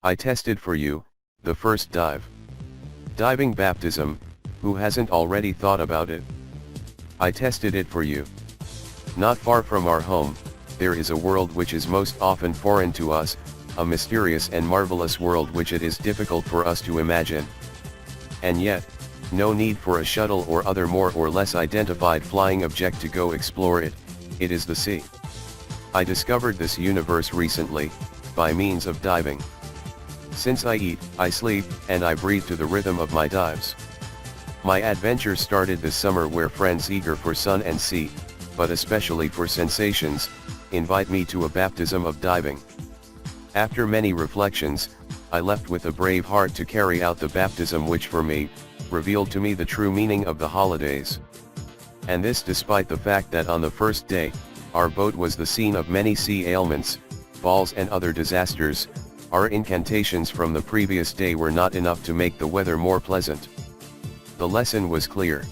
I tested for you, the first dive. Diving baptism, who hasn't already thought about it? I tested it for you. Not far from our home, there is a world which is most often foreign to us, a mysterious and marvelous world which it is difficult for us to imagine. And yet, no need for a shuttle or other more or less identified flying object to go explore it, it is the sea. I discovered this universe recently, by means of diving. Since I eat, I sleep, and I breathe to the rhythm of my dives. My adventure started this summer where friends eager for sun and sea, but especially for sensations, invite me to a baptism of diving. After many reflections, I left with a brave heart to carry out the baptism which for me, revealed to me the true meaning of the holidays. And this despite the fact that on the first day, our boat was the scene of many sea ailments, falls and other disasters. Our incantations from the previous day were not enough to make the weather more pleasant. The lesson was clear.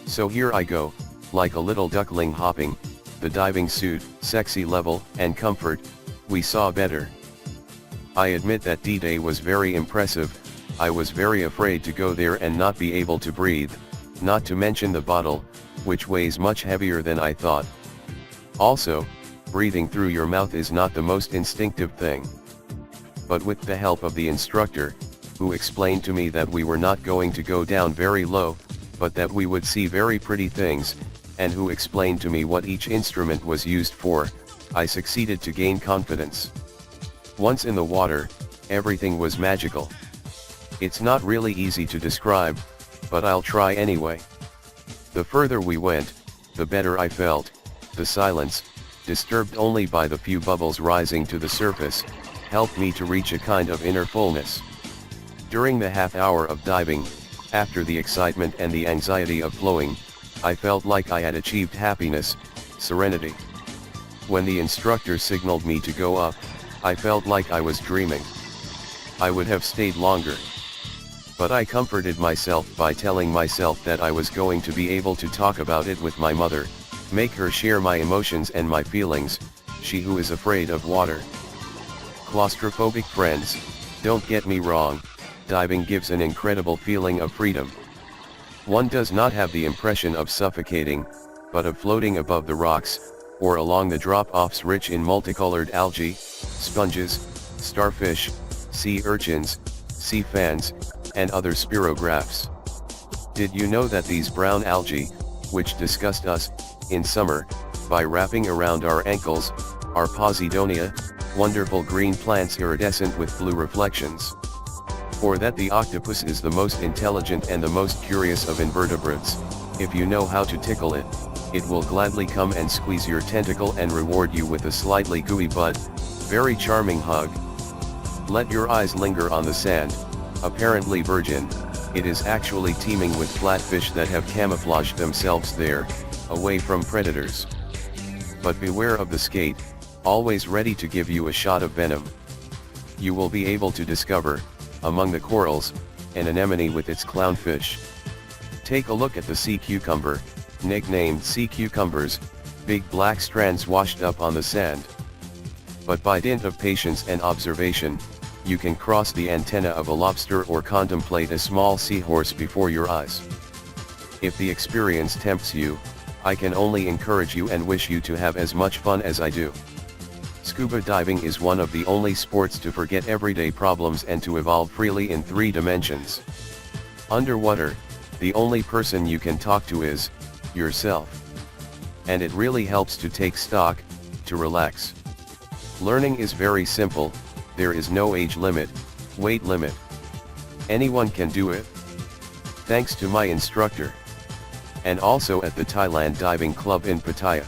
So here I go, like a little duckling hopping, the diving suit, sexy level, and comfort, we saw better. I admit that D-Day was very impressive. I was very afraid to go there and not be able to breathe, not to mention the bottle, which weighs much heavier than I thought. Also, breathing through your mouth is not the most instinctive thing. But with the help of the instructor, who explained to me that we were not going to go down very low, but that we would see very pretty things, and who explained to me what each instrument was used for, I succeeded to gain confidence. Once in the water, everything was magical. It's not really easy to describe, but I'll try anyway. The further we went, the better I felt. The silence, disturbed only by the few bubbles rising to the surface, helped me to reach a kind of inner fullness. During the half hour of diving, after the excitement and the anxiety of flowing, I felt like I had achieved happiness, serenity. When the instructor signaled me to go up, I felt like I was dreaming. I would have stayed longer. But I comforted myself by telling myself that I was going to be able to talk about it with my mother, make her share my emotions and my feelings, she who is afraid of water. Claustrophobic friends, don't get me wrong, diving gives an incredible feeling of freedom. One does not have the impression of suffocating, but of floating above the rocks, or along the drop-offs rich in multicolored algae, sponges, starfish, sea urchins, sea fans, and other spirographs. Did you know that these brown algae, which disgust us, in summer, by wrapping around our ankles, are Posidonia, wonderful green plants iridescent with blue reflections? Or that the octopus is the most intelligent and the most curious of invertebrates, if you know how to tickle it, it will gladly come and squeeze your tentacle and reward you with a slightly gooey but very charming hug. Let your eyes linger on the sand, apparently virgin, it is actually teeming with flatfish that have camouflaged themselves there, away from predators. But beware of the skate, always ready to give you a shot of venom. You will be able to discover, among the corals, an anemone with its clownfish. Take a look at the sea cucumber, nicknamed sea cucumbers, big black strands washed up on the sand. But by dint of patience and observation, you can cross the antenna of a lobster or contemplate a small seahorse before your eyes. If the experience tempts you, I can only encourage you and wish you to have as much fun as I do. Scuba diving is one of the only sports to forget everyday problems and to evolve freely in 3 dimensions. Underwater, the only person you can talk to is yourself. And it really helps to take stock, to relax. Learning is very simple, there is no age limit, weight limit. Anyone can do it. Thanks to my instructor. And also at the Thailand Diving Club in Pattaya.